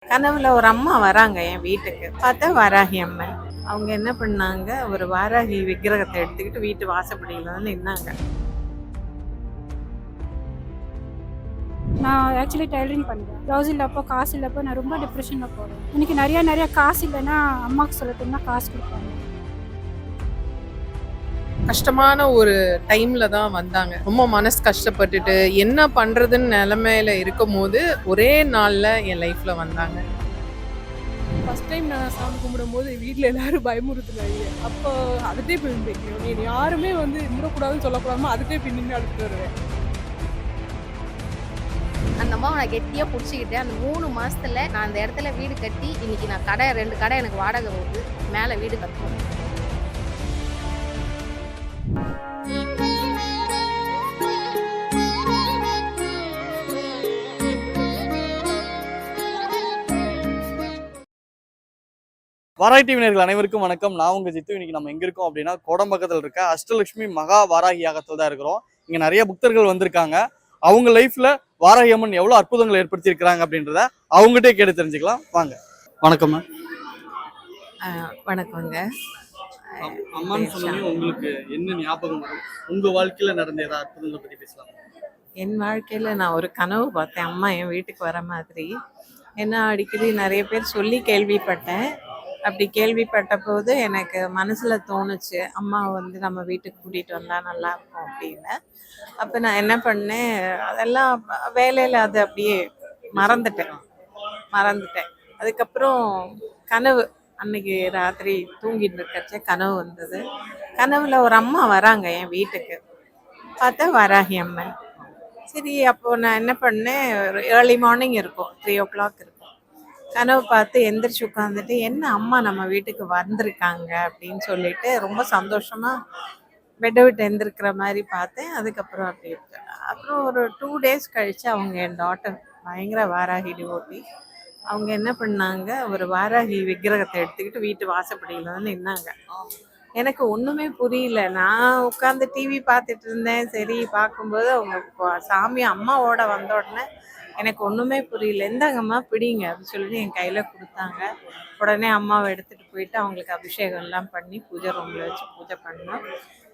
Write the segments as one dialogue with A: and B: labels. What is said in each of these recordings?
A: கனவுல ஒரு அம்மா வராங்க என் வீட்டுக்கு. பார்த்தா வாராகி அம்மன். அவங்க என்ன பண்ணாங்க, ஒரு வாராகி விக்கிரகத்த எடுத்துக்கிட்டு வீட்டு வாசப்படியில வந்து நின்னாங்க.
B: நான் ஆக்சுவலி டெய்லரிங் பண்ணுறேன். ப்ளவுஸ் இல்லப்போ காசு இல்லப்போ நான் ரொம்ப டிப்ரெஷனில் போகிறேன். எனக்கு நிறைய காசு இல்லைன்னா அம்மாவுக்கு சொல்லட்டும்னா காசு கொடுப்பாங்க.
C: கஷ்டமான ஒரு டைம்ல தான் வந்தாங்க. ரொம்ப மனசு கஷ்டப்பட்டுட்டு என்ன பண்றதுன்னு நிலைமையில இருக்கும்போது ஒரே நாள்ல என் லைஃப்ல வந்தாங்க.
D: ஃபர்ஸ்ட் டைம் நான் சாமி கும்பிடும்போது வீட்டில் எல்லாரும் பயமுறுத்துனாங்க. அப்போ அதுட்டே போய் நிற்கிறோம். நீ யாருமே வந்து முடக்கூடாதுன்னு சொல்லக்கூடாதுமா அதுட்டே போய் நின்று அழுத்துட்டு வருவேன்.
E: அந்த அம்மாவை நான் கெட்டியாக பிடிச்சிக்கிட்டேன். அந்த 3 மாசத்துல நான் அந்த இடத்துல வீடு கட்டி இன்னைக்கு நான் கடை 2 கடை எனக்கு வாடகை வருது, மேலே வீடு கட்டணும்.
F: வாராகி டிவி நேயர்கள் அனைவருக்கும் வணக்கம். நான் உங்க ஜித்து. இன்னைக்கு நம்ம எங்க இருக்கோம் அப்படின்னா கோடம்பாக்கத்தில் இருக்க அஷ்டலட்சுமி மகா வாராகி யாகத்தில் தான் இருக்கிறோம். இங்க நிறைய பக்தர்கள் வந்திருக்காங்க. அவங்க லைஃப்ல வாராகி அம்மன் எவ்வளவு அற்புதங்களை ஏற்படுத்தி இருக்காங்க அப்படின்றத அவங்ககிட்டே கேட்டு தெரிஞ்சுக்கலாம் வாங்க. வணக்கம் மேம்.
A: வணக்கங்க.
F: அம்மன் சொன்னீங்க, உங்களுக்கு என்ன ஞாபகம் வரும்? உங்க வாழ்க்கையில நடந்த ஏதாவது அற்புதங்களை பத்தி பேசலாம்.
A: என் வாழ்க்கையில நான் ஒரு கனவு பார்த்தேன், அம்மா என் வீட்டுக்கு வர மாதிரி. ஏன்னா அடிக்கடி நிறைய பேர் சொல்லி கேள்விப்பட்டேன். அப்படி கேள்விப்பட்ட போது எனக்கு மனசுல தோணுச்சு, அம்மா வந்து நம்ம வீட்டுக்கு கூட்டிட்டு வந்தா நல்லா இருக்கும் அப்படின்னு. அப்ப நான் என்ன பண்ணேன், அதெல்லாம் வேலையில அது அப்படியே மறந்துட்டேன். அதுக்கப்புறம் கனவு, அன்னைக்கு ராத்திரி தூங்கிட்டு இருக்கச்சே கனவு வந்தது. கனவுல ஒரு அம்மா வராங்க என் வீட்டுக்கு. பார்த்தா வாராகி அம்மன். சரி, அப்போ நான் என்ன பண்ணேன், ஒரு ஏர்லி மார்னிங் இருக்கும், 3 o'clock இருக்கும். கனவு பார்த்து எந்திரிச்சு உட்காந்துட்டு, என்ன அம்மா நம்ம வீட்டுக்கு வந்திருக்காங்க அப்படின்னு சொல்லிட்டு ரொம்ப சந்தோஷமா பெட்டை விட்டு எந்திருக்கிற மாதிரி பார்த்தேன். அதுக்கப்புறம் அப்படி இருக்கு. அப்புறம் ஒரு 2 days கழிச்சு அவங்க என் டாட்டர் பயங்கர வாராகி டிவோட்டி. அவங்க என்ன பண்ணாங்க, ஒரு வாராகி விக்கிரகத்தை எடுத்துக்கிட்டு வீட்டு வாசப்படியில வந்து நின்னாங்க. எனக்கு ஒண்ணுமே புரியல. நான் உட்காந்து டிவி பார்த்துட்டு இருந்தேன். சரி, பார்க்கும்போது அவங்க சாமி அம்மாவோட வந்த உடனே எனக்கு ஒண்ணுமே புரியல. இந்தாங்கம்மா பிடிங்க அப்படின்னு சொல்லிட்டு என் கையில கொடுத்தாங்க. உடனே அம்மாவை எடுத்துட்டு போயிட்டு அவங்களுக்கு அபிஷேகம் எல்லாம் பண்ணி பூஜை ரூம்ல வச்சு பூஜை பண்ணோம்.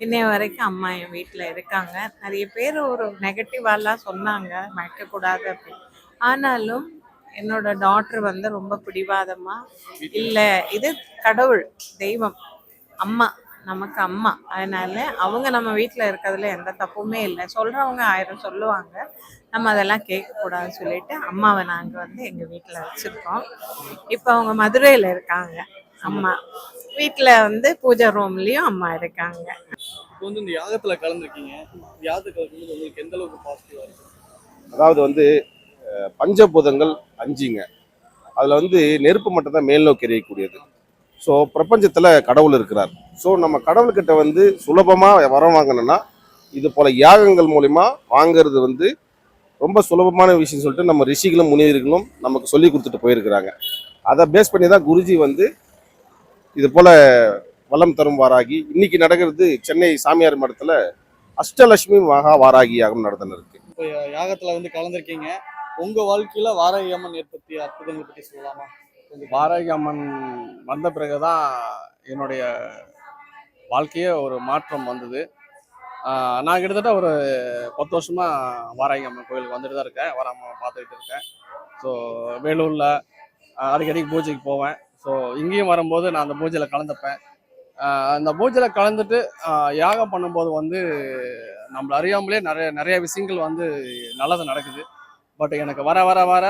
A: இன்னைய வரைக்கும் அம்மா என் வீட்டுல இருக்காங்க. நிறைய பேர் ஒரு நெகட்டிவாலாம் சொன்னாங்க, மயக்கக்கூடாது அப்படின்னு. ஆனாலும் என்னோட டாட்டர் வந்து ரொம்ப பிடிவாதமா, இல்ல இது கடவுள், தெய்வம், அம்மா, நமக்கு அம்மா, அதனால அவங்க நம்ம வீட்டில் இருக்கிறதுல எந்த தப்புமே இல்லை. சொல்றவங்க 1000 சொல்லுவாங்க, நம்ம அதெல்லாம் கேட்கக்கூடாதுன்னு சொல்லிட்டு அம்மாவை நாங்கள் வந்து எங்கள் வீட்டில் வச்சுருக்கோம். இப்போ அவங்க மதுரையில் இருக்காங்க. அம்மா வீட்டில் வந்து பூஜை ரூம்லேயும் அம்மா இருக்காங்க.
F: இப்போ வந்து இந்த யாகத்துல கலந்துருக்கீங்க. யாகத்துக்கு கலந்துறது உங்களுக்கு எந்த அளவுக்கு பாசிட்டிவா இருக்கு?
G: அதாவது வந்து பஞ்சபூதங்கள் 5ங்க. அதில் வந்து நெருப்பு மட்டும் தான் மேல் நோக்கி எறியக்கூடியது. ஸோ பிரபஞ்சத்தில் கடவுள் இருக்கிறார். ஸோ நம்ம கடவுள்கிட்ட வந்து சுலபமாக வரம் வாங்கணும்னா இது போல் யாகங்கள் மூலிமா வாங்கிறது வந்து ரொம்ப சுலபமான விஷயம் சொல்லிட்டு நம்ம ரிஷிகளும் முனிவர்களும் நமக்கு சொல்லி கொடுத்துட்டு போயிருக்கிறாங்க. அதை பேஸ் பண்ணி தான் குருஜி வந்து இது போல் வளம் தரும் வாராகி இன்னைக்கு நடக்கிறது சென்னை சாமியார் மடத்தில் அஷ்டலட்சுமி மகா வாராகி யாகம் நடந்துன்னு இருக்கு.
F: இப்போ யாகத்துல வந்து கலந்துருக்கீங்க. உங்க வாழ்க்கையில வாராகி அம்மன் ஏற்படுத்திய அற்புதங்களை பத்தி சொல்லலாமா?
H: வாராகி அம்மன் வந்த பிறகுதான் என்னுடைய வாழ்க்கையே ஒரு மாற்றம் வந்தது. நான் கிட்டத்தட்ட ஒரு 10 வருஷமா வாராகி அம்மன் கோயிலுக்கு வந்துட்டு தான் இருக்கேன், வராமல் பார்த்துக்கிட்டு இருக்கேன். ஸோ வேலூரில் அடிக்கடி பூஜைக்கு போவேன். ஸோ இங்கேயும் வரும்போது நான் அந்த பூஜையில் கலந்துப்பேன். அந்த பூஜையில் கலந்துட்டு யாகம் பண்ணும்போது வந்து நம்மளை அறியாமலே நிறைய விஷயங்கள் வந்து நல்லது நடக்குது. பட் எனக்கு வர வர வர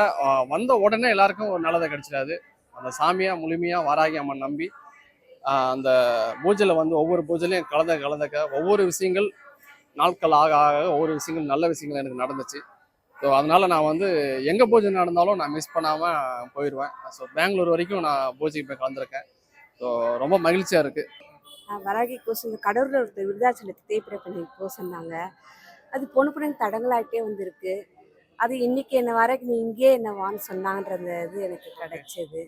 H: வந்த உடனே எல்லாருக்கும் ஒரு நல்லதை கிடைச்சிடாது. அந்த சாமியா முழுமையாக வாராகி அம்மன் நம்பி அந்த பூஜையில் வந்து ஒவ்வொரு பூஜையிலையும் கலந்துக்க ஒவ்வொரு விஷயங்கள் நாட்கள் ஆக ஆக ஒவ்வொரு விஷயங்கள் நல்ல விஷயங்கள் எனக்கு நடந்துச்சு. ஸோ அதனால நான் வந்து எங்கே பூஜை நடந்தாலும் நான் மிஸ் பண்ணாமல் போயிடுவேன். ஸோ பெங்களூர் வரைக்கும் நான் பூஜைக்கு போய் கலந்துருக்கேன். ஸோ ரொம்ப மகிழ்ச்சியாக இருக்குது.
I: வராகி கோஷம் கடவுளோட விருதாச்சலத்தை தேய்பிரை பண்ணி போக சொன்னாங்க. அது பொண்ணு தடங்களாகிட்டே வந்திருக்கு. அது இன்னைக்கு என்ன வரைக்கும் நீ இங்கே என்ன வான்னு சொன்னாங்கன்ற அந்த இது எனக்கு கிடைச்சது.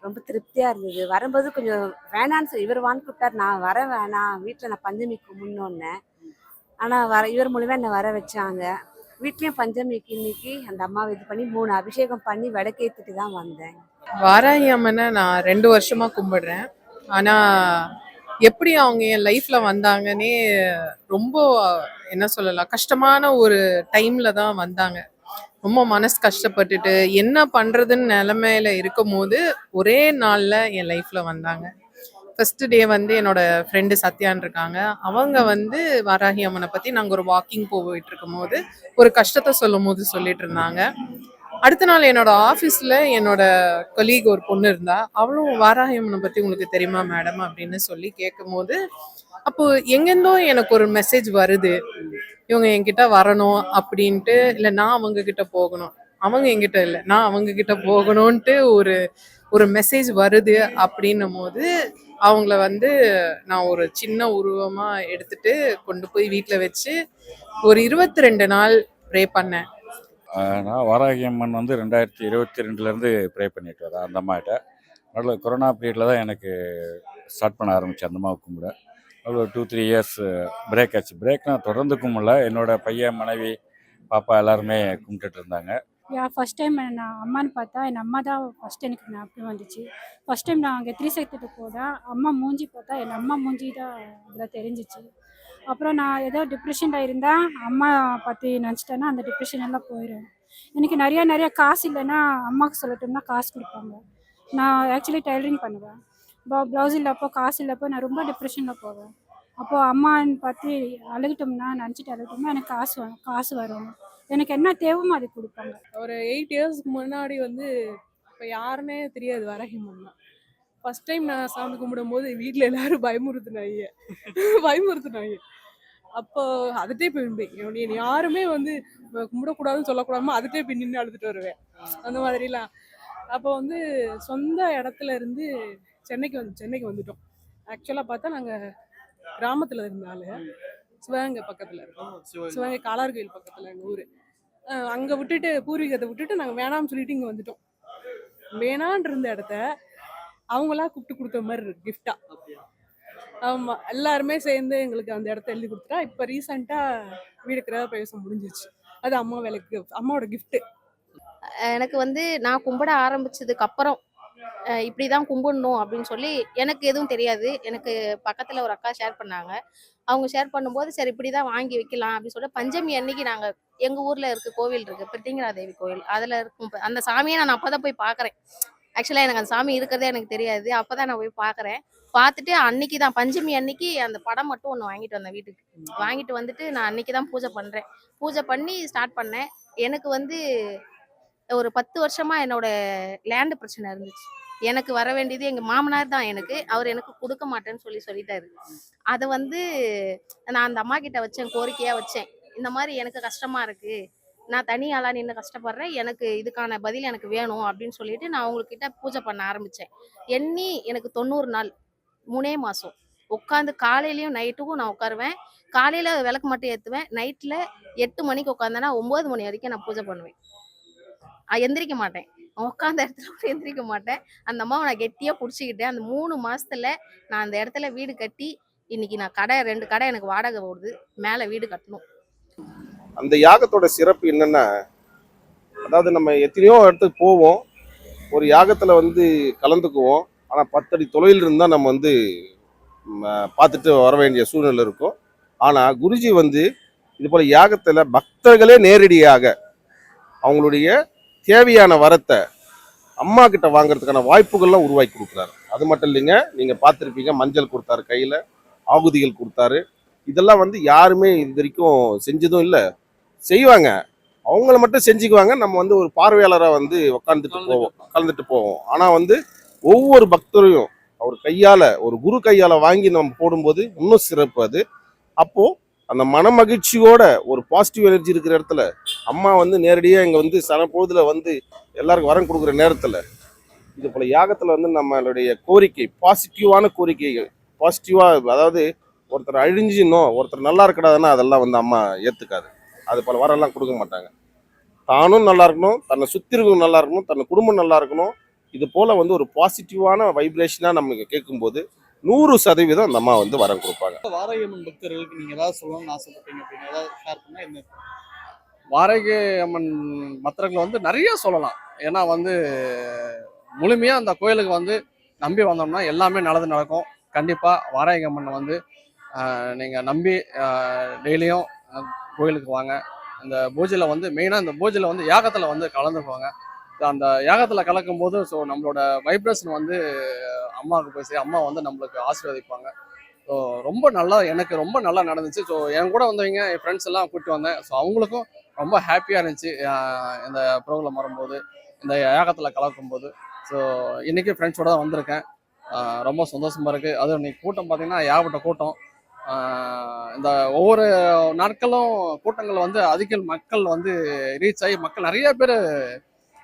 I: ரொம்ப திருப்தியாக இருந்தது. வரும்போது கொஞ்சம் வேணான்னு சொல்லி இவர் வான்னு கூப்பிட்டார். நான் வர வேணாம், வீட்டில் நான் பஞ்சமிக்கு முன்னோன்னே. ஆனால் இவர் மூலிமா என்னை வர வச்சாங்க. வீட்லேயும் பஞ்சமிக்கு இன்னைக்கு அந்த அம்மாவை இது பண்ணி 3 அபிஷேகம் பண்ணி விளக்கேற்றிட்டு தான் வந்தேன்.
C: வாராகி அம்மனை நான் 2 வருஷமா கும்பிடுறேன். ஆனா எப்படி அவங்க என் லைஃப்ல வந்தாங்கன்னே ரொம்ப என்ன சொல்லலாம், கஷ்டமான ஒரு டைம்ல தான் வந்தாங்க. ரொம்ப மனசு கஷ்டப்பட்டுட்டு என்ன பண்றதுன்னு நிலைமையில இருக்கும் போது ஒரே நாள்ல என் லைஃப்ல வந்தாங்க. ஃபர்ஸ்ட் டே வந்து என்னோட ஃப்ரெண்டு சத்யான்னு இருக்காங்க. அவங்க வந்து வாராகி அம்மனை பத்தி நாங்க ஒரு வாக்கிங் போயிட்டு இருக்கும் போது ஒரு கஷ்டத்தை சொல்லும் போது சொல்லிட்டு இருந்தாங்க. அடுத்த நாள் என்னோட ஆஃபீஸில் என்னோட கொலீக் ஒரு பொண்ணு இருந்தா, அவளும் வாராகி அம்மனை பற்றி உங்களுக்கு தெரியுமா மேடம் அப்படின்னு சொல்லி கேட்கும்போது, அப்போ எங்கேருந்தோ எனக்கு ஒரு மெசேஜ் வருது, இவங்க என்கிட்ட வரணும் அப்படின்ட்டு, இல்லை நான் அவங்க கிட்ட போகணும், அவங்க என்கிட்ட இல்லை நான் அவங்க கிட்ட போகணும்ன்ட்டு ஒரு ஒரு மெசேஜ் வருது அப்படின்னும் போது அவங்கள வந்து நான் ஒரு சின்ன உருவமா எடுத்துட்டு கொண்டு போய் வீட்டில் வச்சு ஒரு 22 நாள் ப்ரே பண்ணேன்.
J: நான் வாராகி அம்மன் வந்து 2022லேருந்து ப்ரே பண்ணிட்டு வரேன் அந்த அம்மாகிட்ட. நல்ல கொரோனா பீரியடில் தான் எனக்கு ஸ்டார்ட் பண்ண ஆரம்பித்தேன் அந்த அம்மாவை கும்பிட. அவ்வளோ 2-3 இயர்ஸ் பிரேக் ஆச்சு. பிரேக்னா தொடர்ந்து கும்பிடல, என்னோட பையன் மனைவி பாப்பா எல்லாருமே கும்பிட்டுட்டு இருந்தாங்க.
B: ஃபஸ்ட் டைம் நான் அம்மான்னு பார்த்தா என் அம்மா தான் ஃபஸ்ட் எனக்கு ஞாபகம் வந்துச்சு. ஃபஸ்ட் டைம் நான் அங்கே 360 போனேன். அம்மா மூஞ்சி பார்த்தா என் அம்மா மூஞ்சி தான் அதில் தெரிஞ்சிச்சு. அப்புறம் நான் ஏதோ டிப்ரெஷனில் இருந்தால் அம்மா பற்றி நினச்சிட்டேன்னா அந்த டிப்ரெஷன் எல்லாம் போயிடும். எனக்கு நிறையா காசு இல்லைன்னா அம்மாவுக்கு சொல்லட்டோம்னா காசு கொடுப்பாங்க. நான் ஆக்சுவலி டைலரிங் பண்ணுவேன். ப்ளவுஸ் இல்லப்போ காசு இல்லப்போ நான் ரொம்ப டிப்ரெஷனில் போவேன். அப்போது அம்மான்னு பார்த்து அழுகிட்டோம்னா நினச்சிட்டு அழுகிட்டோம்னா எனக்கு காசு வரும். எனக்கு என்ன தேவைமோ அதை கொடுப்பாங்க.
D: ஒரு 8 இயர்ஸ்க்கு முன்னாடி வந்து இப்போ யாருன்னே தெரியாது வாராகி அம்மன் தான். ஃபர்ஸ்ட் டைம் நான் சாமி கும்பிடும்போது வீட்டில் எல்லாரும் பயமுறுத்துனாங்க. அப்போ அதுட்டே போயிருந்தேன். என்னை யாருமே வந்து கும்பிடக்கூடாதுன்னு சொல்லக்கூடாதுமா அதுட்டே போய் நின்று அழுதுட்டு வருவேன் அந்த மாதிரிலாம். அப்போ வந்து சொந்த இடத்துல இருந்து சென்னைக்கு வந்துட்டோம். ஆக்சுவலாக பார்த்தா நாங்கள் கிராமத்தில் இருந்த ஆளு, சிவகங்கை பக்கத்தில் இருக்கோம். சிவகங்கை காலார் கோயில் பக்கத்தில் எங்கள் ஊர். அங்கே விட்டுட்டு பூர்வீகத்தை விட்டுட்டு நாங்கள் வேணாம்னு சொல்லிட்டு இங்கே வந்துட்டோம். வேணான் இருந்த இடத்த அவங்களா கூப்பிட்டு கொடுத்த மாதிரி இருக்கு கிஃப்டா. ஆமாம், எல்லாருமே சேர்ந்து எங்களுக்கு அந்த இடத்த எழுதி கொடுத்துட்டா. இப்போ ரீசெண்டாக வீடு கிரகப்பிரவேசம் முடிஞ்சிச்சு. அது அம்மாவோட கிஃப்ட்டு.
E: எனக்கு வந்து நான் கும்பிட ஆரம்பிச்சதுக்கு அப்புறம் இப்படி தான் கும்பிடணும் அப்படின்னு சொல்லி எனக்கு எதுவும் தெரியாது. எனக்கு பக்கத்தில் ஒரு அக்கா ஷேர் பண்ணாங்க. அவங்க ஷேர் பண்ணும்போது சரி இப்படி தான் வாங்கி வைக்கலாம் அப்படின்னு சொல்லிட்டு பஞ்சமி அன்னைக்கு நாங்கள் எங்கள் ஊரில் இருக்க கோவில் இருக்குது, பிரித்திங்கரா தேவி கோவில். அதில் இருக்கும் அந்த சாமியை நான் அப்போ தான் போய் பார்க்குறேன். ஆக்சுவலாக எனக்கு அந்த சாமி இருக்கிறதே எனக்கு தெரியாது. அப்போ தான் நான் போய் பார்க்குறேன். பார்த்துட்டு அன்னைக்கு தான் பஞ்சமி அன்னைக்கு அந்த படம் மட்டும் ஒன்று வாங்கிட்டு வந்தேன் வீட்டுக்கு. வாங்கிட்டு வந்துட்டு நான் அன்னைக்கு தான் பூஜை பண்ணுறேன். பூஜை பண்ணி ஸ்டார்ட் பண்ணேன். எனக்கு வந்து ஒரு 10 வருஷமா என்னோட லேண்டு பிரச்சனை இருந்துச்சு. எனக்கு வர வேண்டியது எங்கள் மாமனார் தான் அவர் எனக்கு கொடுக்க மாட்டேன்னு சொல்லிட்டாரு. அதை வந்து நான் அந்த அம்மா கிட்ட கோரிக்கையாக வச்சேன். இந்த மாதிரி எனக்கு கஷ்டமா இருக்கு, நான் தனி ஆளா நின்று கஷ்டப்படுறேன், எனக்கு இதுக்கான பதில் எனக்கு வேணும் அப்படின்னு சொல்லிட்டு நான் அவங்கக்கிட்ட பூஜை பண்ண ஆரம்பித்தேன். எண்ணி எனக்கு 90 நாள் 3 மாதம் உட்காந்து காலையிலையும் நைட்டுக்கும் நான் உட்காருவேன். காலையில் விளக்கு மட்டும் ஏற்றுவேன். நைட்டில் 8 மணிக்கு உட்காந்தேன்னா 9 மணி வரைக்கும் நான் பூஜை பண்ணுவேன். எந்திரிக்க மாட்டேன். உட்காந்த இடத்துல கூட எந்திரிக்க மாட்டேன். அந்த அம்மாவை நான் கெட்டியாக பிடிச்சிக்கிட்டேன். அந்த 3 மாசத்துல நான் அந்த இடத்துல வீடு கட்டி இன்னைக்கு நான் 2 கடை எனக்கு வாடகை போடுது, மேலே வீடு கட்டணும்.
G: அந்த யாகத்தோட சிறப்பு என்னன்னா, அதாவது நம்ம எத்தனையோ இடத்துக்கு போவோம், ஒரு யாகத்துல வந்து கலந்துக்குவோம். ஆனா 10 அடி தொலைவில் இருந்தா நம்ம வந்து பார்த்துட்டு வர வேண்டிய சூழ்நிலை இருக்கும். ஆனா குருஜி வந்து இது போல யாகத்துல பக்தர்களே நேரடியாக அவங்களுடைய தேவையான வரத்தை அம்மா கிட்ட வாங்குறதுக்கான வாய்ப்புகள்லாம் உருவாக்கி கொடுக்குறாரு. அது மட்டும் இல்லைங்க, நீங்க பார்த்துருப்பீங்க, மஞ்சள் கொடுத்தாரு, கையில ஆகுதிகள் கொடுத்தாரு. இதெல்லாம் வந்து யாருமே இது வரைக்கும் செஞ்சதும் இல்லை, செய்வாங்க. அவங்கள மட்டும் செஞ்சுக்குவாங்க. நம்ம வந்து ஒரு பார்வையாளராக வந்து கலந்துட்டு போவோம். ஆனா வந்து ஒவ்வொரு பக்தரையும் அவர் கையால, ஒரு குரு கையால வாங்கி நம்ம போடும்போது இன்னும் சிறப்பு அது. அப்போ அந்த மன மகிழ்ச்சியோட ஒரு பாசிட்டிவ் எனர்ஜி இருக்கிற இடத்துல அம்மா வந்து நேரடியாக இங்கே வந்து சனப்பொழுதுல வந்து எல்லாருக்கும் வரம் கொடுக்குற நேரத்தில் இது போல யாகத்தில் வந்து நம்மளுடைய கோரிக்கை, பாசிட்டிவான கோரிக்கைகள், பாசிட்டிவாக, அதாவது ஒருத்தர் அழிஞ்சினோம், ஒருத்தர் நல்லா இருக்கடாதுன்னா அதெல்லாம் வந்து அம்மா ஏற்றுக்காது. அது போல வரம்லாம் கொடுக்க மாட்டாங்க. தானும் நல்லா இருக்கணும், தன்னை சுற்றி இருக்கணும் நல்லா இருக்கணும், தன்னை குடும்பம் நல்லா இருக்கணும். இது போல் வந்து ஒரு பாசிட்டிவான வைப்ரேஷனாக நமக்கு கேட்கும்போது 100% அந்த அம்மா வந்து வரம் கொடுப்பாங்க.
F: வாராகி அம்மன் பக்தர்களுக்கு நீங்க ஏதாவது சொல்லணும்னு ஆசைப்பட்டீங்க அப்படின்னா ஏதாவது ஷேர் பண்ணா என்ன?
H: வாராகி அம்மன் பக்தர்கள் வந்து நிறைய சொல்லலாம். ஏன்னா வந்து முழுமையாக அந்த கோயிலுக்கு வந்து நம்பி வந்தோம்னா எல்லாமே நல்லது நடக்கும். கண்டிப்பாக வாராகி அம்மனை வந்து நீங்கள் நம்பி டெய்லியும் கோயிலுக்கு வாங்க. இந்த பூஜையில் வந்து மெயினாக இந்த பூஜையில் வந்து யாகத்தில் வந்து கலந்துக்குவாங்க. அந்த யாகத்தில் கலக்கும்போது ஸோ நம்மளோட வைப்ரேஷன் வந்து அம்மாவுக்கு போய் அம்மா வந்து நம்மளுக்கு ஆசீர்வதிப்பாங்க. ஸோ ரொம்ப நல்லா எனக்கு ரொம்ப நல்லா நடந்துச்சு. ஸோ என் கூட வந்தவங்க என் ஃப்ரெண்ட்ஸ் எல்லாம் கூப்பிட்டு வந்தேன். ஸோ அவங்களுக்கும் ரொம்ப ஹாப்பியாக இருந்துச்சு இந்த ப்ரோக்ராம் வரும்போது, இந்த யாகத்தில் கலக்கும்போது. ஸோ இன்றைக்கி ஃப்ரெண்ட்ஸோட தான் வந்திருக்கேன். ரொம்ப சந்தோஷமாக இருக்குது. அதுவும் இன்னைக்கு கூட்டம் பார்த்திங்கன்னா ஏகப்பட்ட கூட்டம். இந்த ஒவ்வொரு நாட்களும் கூட்டங்கள் வந்து அதிக மக்கள் வந்து ரீச் ஆகி மக்கள் நிறைய பேர்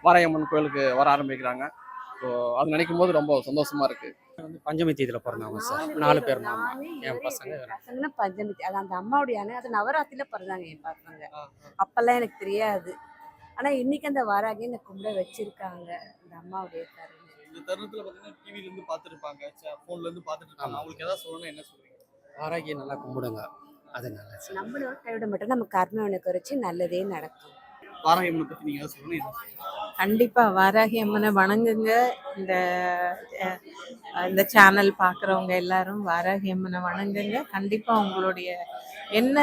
H: வாராயம்மன் கோயிலுக்கு வர ஆரம்பிக்கிறாங்க. ஸோ அது நினைக்கும் போது ரொம்ப சந்தோஷமா இருக்கு.
K: வந்து பஞ்சமி தேதியில் பிறந்தவங்க சார். 4 பேர் மாமா, என் பசங்க.
I: பசங்கன்னா பஞ்சமி அது அந்த அம்மாவுடைய அணை அது நவராத்திரியில பிறந்தாங்க என் பசங்க. அப்பெல்லாம் எனக்கு தெரியாது. ஆனா இன்னைக்கு அந்த வாராகி என்னை கும்பிட வச்சிருக்காங்க அந்த அம்மாவுடைய கருணை.
F: இந்த தருணத்துல பாத்தீங்கன்னா டிவில இருந்து பார்த்துருப்பாங்க, போன்ல இருந்து பார்த்துட்டு இருப்பாங்க. அவங்களுக்கு ஏதாவது சொல்லணும்னா என்ன சொல்றீங்க?
K: வாராகியை நல்லா கும்பிடுங்க. அது நல்லது சார்.
I: நம்மளோட கைவிட மட்டும் நம்ம கர்மவனை குறைச்சி நல்லதே நடக்கும்.
F: வாராகி அம்மனை பத்தி நீங்க ஏதாவது சொல்லணும்?
A: கண்டிப்பா வாராகி அம்மனை வணங்குங்க. இந்த இந்த சேனல் பார்க்குறவங்க எல்லாரும் வாராகி அம்மனை வணங்குங்க. கண்டிப்பா உங்களுடைய என்ன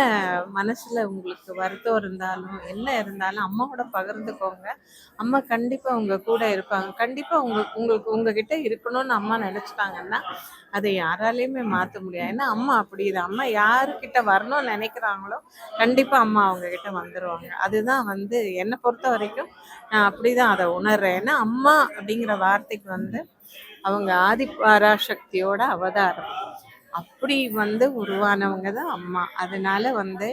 A: மனசுல உங்களுக்கு வருத்தம் இருந்தாலும் என்ன இருந்தாலும் அம்மாவோட பகிர்ந்துக்கோங்க. அம்மா கண்டிப்பா உங்க கூட இருப்பாங்க. கண்டிப்பா உங்களுக்கு உங்ககிட்ட இருக்கணும்னு அம்மா நினைச்சிட்டாங்கன்னா அதை யாராலையுமே மாற்ற முடியாது. ஏன்னா அம்மா அப்படி இது. அம்மா யாருக்கிட்ட வரணும்னு நினைக்கிறாங்களோ கண்டிப்பா அம்மா அவங்க கிட்ட வந்துருவாங்க. அதுதான் வந்து என்னை பொறுத்த வரைக்கும் நான் அப்படிதான் அதை உணர்றேன். ஏன்னா அம்மா அப்படிங்கிற வார்த்தைக்கு வந்து அவங்க ஆதிபராசக்தியோட அவதாரம். அப்படி வந்து உருவானவங்க தான் அம்மா. அதனால வந்து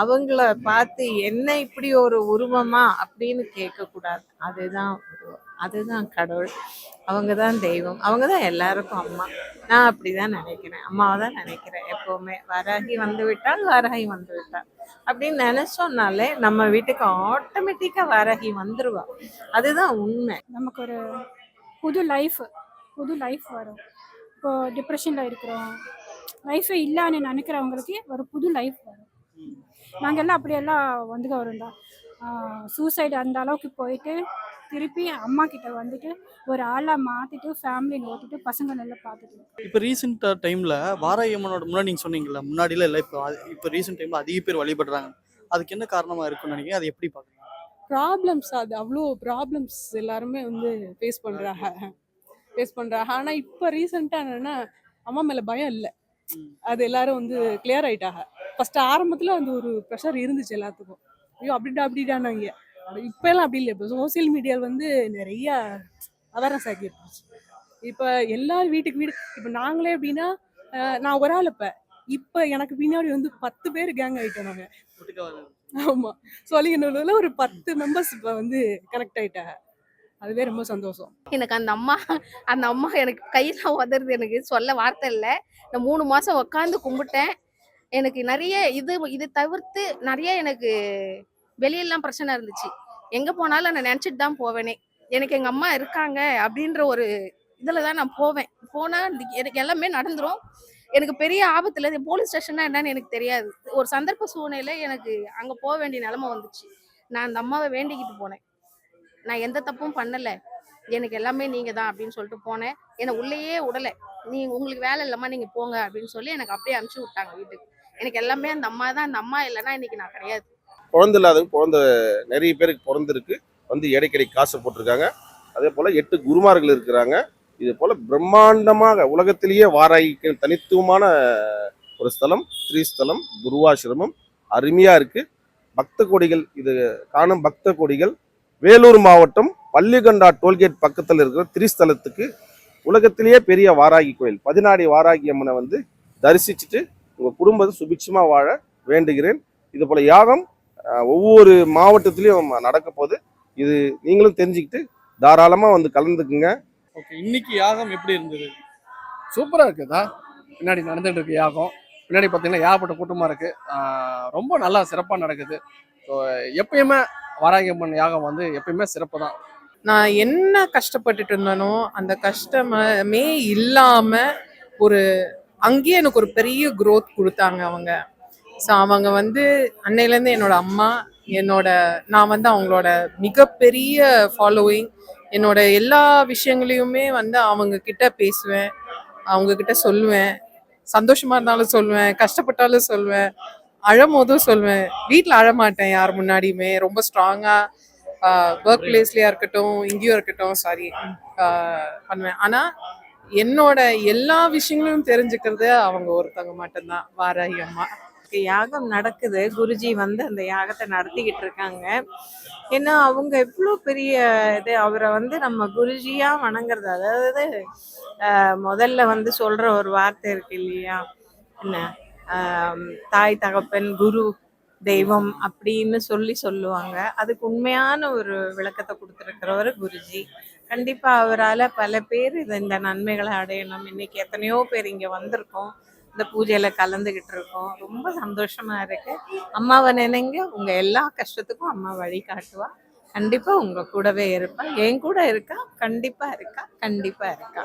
A: அவங்கள பார்த்து என்ன இப்படி ஒரு உருவமா அப்படின்னு கேட்கக்கூடாது. அதுதான் உருவம், அதுதான் கடவுள், அவங்க தான் தெய்வம், அவங்க தான் எல்லாருக்கும் அம்மா. நான் அப்படிதான் நினைக்கிறேன், அம்மாவை தான் நினைக்கிறேன் எப்பவுமே. வாராகி வந்து விட்டால் வாராகி வந்து விட்டால் அப்படின்னு நினைச்சோம்னாலே நம்ம வீட்டுக்கு ஆட்டோமேட்டிக்கா வாராகி வந்துருவா. அதுதான் உண்மை.
B: நமக்கு ஒரு புது லைஃப் வரும். இப்போ டிப்ரெஷனில் இருக்கிறோம், லைஃபே இல்லைன்னு நினைக்கிறவங்களுக்கு ஒரு புது லைஃப் வரும். நாங்கள் எல்லாம் அப்படியெல்லாம் வந்துக்க வரோம்டா. சூசைடு அந்த அளவுக்கு போயிட்டு திருப்பி அம்மா கிட்ட வந்துட்டு ஒரு ஆளாக மாற்றிட்டு ஃபேமிலி ஓட்டிட்டு பசங்க நல்லா பார்த்துட்டு.
F: இப்போ ரீசெண்ட் டைம்ல வாராகி அம்மனோட முன்னாடி நீங்க சொன்னீங்கல்ல, முன்னாடிலாம் இல்லை, இப்போ ரீசெண்ட் டைம்ல அதிக பேர் வழிபடுறாங்க. அதுக்கு என்ன காரணமா இருக்குன்னு நினைக்கிறீங்க? அது எப்படி பாக்குறீங்க?
D: ப்ராப்ளம்ஸ், அது அவ்வளோ ப்ராப்ளம்ஸ் எல்லாருமே வந்து ஃபேஸ் பண்ணுறாங்க. ஆனால் இப்போ ரீசெண்டாக என்னென்னா அம்மா மேலே பயம் இல்லை. அது எல்லாரும் வந்து கிளியர் ஆயிட்டாங்க. ஃபர்ஸ்ட் ஆரம்பத்தில் வந்து ஒரு ப்ரெஷர் இருந்துச்சு எல்லாத்துக்கும். ஐயோ அப்படிடானாங்க. இப்போ எல்லாம் அப்படி இல்லை. இப்போ சோசியல் மீடியாவில் வந்து நிறைய அவேர்னஸ் ஆகிருந்துச்சு. இப்போ எல்லாரும் வீட்டுக்கு இப்போ நாங்களே எப்படின்னா நான் ஒரு ஆள் இப்போ எனக்கு பின்னாடி வந்து 10 பேர் கேங் ஆகிட்டோம் நாங்கள். ஆமாம், சொல்லிங்கன்னு ஒரு 10 மெம்பர்ஸ் இப்போ வந்து கனெக்ட் ஆகிட்டாங்க. அதுவே ரொம்ப சந்தோஷம்.
E: எனக்கு அந்த அம்மா எனக்கு கையில் உதறது. எனக்கு சொல்ல வார்த்தை இல்லை. நான் 3 மாதம் உட்காந்து கும்பிட்டேன். எனக்கு நிறைய இது தவிர்த்து நிறைய எனக்கு வெளியெல்லாம் பிரச்சனை இருந்துச்சு. எங்கே போனாலும் நான் நினச்சிட்டு தான் போவேனே. எனக்கு எங்கள் அம்மா இருக்காங்க அப்படின்ற ஒரு இதில் தான் நான் போவேன். போனால் எனக்கு எல்லாமே நடந்துடும். எனக்கு பெரிய ஆபத்தில் போலீஸ் ஸ்டேஷன்னா என்னன்னு எனக்கு தெரியாது. ஒரு சந்தர்ப்ப சூழ்நிலை எனக்கு அங்கே போக வேண்டிய நிலைமை வந்துச்சு. நான் அந்த அம்மாவை வேண்டிக்கிட்டு போனேன். நான் எந்த தப்பும் பண்ணலை, எனக்கு எல்லாமே நீங்கள் தான் அப்படின்னு சொல்லிட்டு போனேன். என்னை உள்ளேயே விடலை. உங்களுக்கு வேலை இல்லைம்மா நீங்கள் போங்க அப்படின்னு சொல்லி எனக்கு அப்படியே அனுப்பிச்சி விட்டாங்க வீட்டுக்கு. எனக்கு எல்லாமே அந்த அம்மா தான். அந்த அம்மா இல்லைன்னா இன்னைக்கு நான் கிடையாது.
G: குழந்தை இல்லாதவங்க குழந்தை நிறைய பேருக்கு பிறந்திருக்கு, வந்து இடைக்கடை காசு போட்டிருக்காங்க. அதே போல் 8 குருமார்கள் இருக்கிறாங்க. இது போல் பிரம்மாண்டமாக உலகத்திலேயே வாராகிக்கு தனித்துவமான ஒரு ஸ்தலம், ஸ்ரீஸ்தலம், குருவாசிரமம் அருமையாக இருக்குது. பக்த கோடிகள் இது காணும் பக்த கோடிகள் வேலூர் மாவட்டம் பள்ளிகண்டா டோல்கேட் பக்கத்தில் இருக்கிற திரிஸ்தலத்துக்கு உலகத்திலேயே பெரிய வாராகி கோயில் 14 வாராகி அம்மனை வந்து தரிசிச்சுட்டு உங்கள் குடும்பத்தை சுபிட்சமாக வாழ வேண்டுகிறேன். இது போல் யாகம் ஒவ்வொரு மாவட்டத்திலையும் நடக்க போகுது. இது நீங்களும் தெரிஞ்சுக்கிட்டு தாராளமாக வந்து கலந்துக்குங்க.
F: ஓகே, இன்னைக்கு யாகம் எப்படி இருந்தது?
H: சூப்பராக இருக்குதா. பின்னாடி நடந்துட்டு இருக்கு யாகம். பின்னாடி பார்த்தீங்கன்னா ஏகப்பட்ட கூட்டமாக இருக்குது. ரொம்ப நல்லா சிறப்பாக நடக்குது. ஸோ எப்பயுமே வாராகி அம்மன் யாகம் வந்து எப்பயுமே சிறப்பு தான்.
C: நான் என்ன கஷ்டப்பட்டுட்டு இருந்தேனோ அந்த கஷ்டமே இல்லாம ஒரு அங்கேயே எனக்கு ஒரு பெரிய growth கொடுத்தாங்க அவங்க. ஸோ அவங்க வந்து அன்னையிலேருந்து என்னோட அம்மா நான் வந்து அவங்களோட மிகப்பெரிய ஃபாலோயிங். என்னோட எல்லா விஷயங்களையுமே வந்து அவங்க கிட்ட பேசுவேன், அவங்க கிட்ட சொல்லுவேன். சந்தோஷமா இருந்தாலும் சொல்லுவேன், கஷ்டப்பட்டாலும் சொல்லுவேன், அழும்போதும் சொல்லுவேன். வீட்டில் அழமாட்டேன் யார் முன்னாடியுமே. ரொம்ப ஸ்ட்ராங்கா ஒர்க் பிளேஸ்லயா இருக்கட்டும், இங்கேயும் இருக்கட்டும், சாரி பண்ணுவேன். ஆனா என்னோட எல்லா விஷயங்களையும் தெரிஞ்சுக்கிறது அவங்க ஒருத்தவங்க மட்டும்தான், வாராகி அம்மா.
A: யாகம் நடக்குது, குருஜி வந்து அந்த யாகத்தை நடத்திக்கிட்டு இருக்காங்க. ஏன்னா அவங்க எவ்வளோ பெரிய இது, அவரை வந்து நம்ம குருஜியா வணங்குறது. அதாவது முதல்ல வந்து சொல்ற ஒரு வார்த்தை இருக்கு இல்லையா, என்ன தாய் தகப்பன் குரு தெய்வம் அப்படின்னு சொல்லுவாங்க. அதுக்கு உண்மையான ஒரு விளக்கத்தை கொடுத்துருக்கிறவர் குருஜி. கண்டிப்பா அவரால் பல பேர் இந்த நன்மைகளை அடையணும். இன்னைக்கு எத்தனையோ பேர் இங்க வந்திருக்கோம், இந்த பூஜையில கலந்துகிட்டு இருக்கோம். ரொம்ப சந்தோஷமா இருக்கு. அம்மாவை நினைங்க, உங்க எல்லா கஷ்டத்துக்கும் அம்மா வழி காட்டுவா. கண்டிப்பா உங்க கூடவே இருப்பா, என் கூட இருக்கா, கண்டிப்பா இருக்கா, கண்டிப்பா இருக்கா.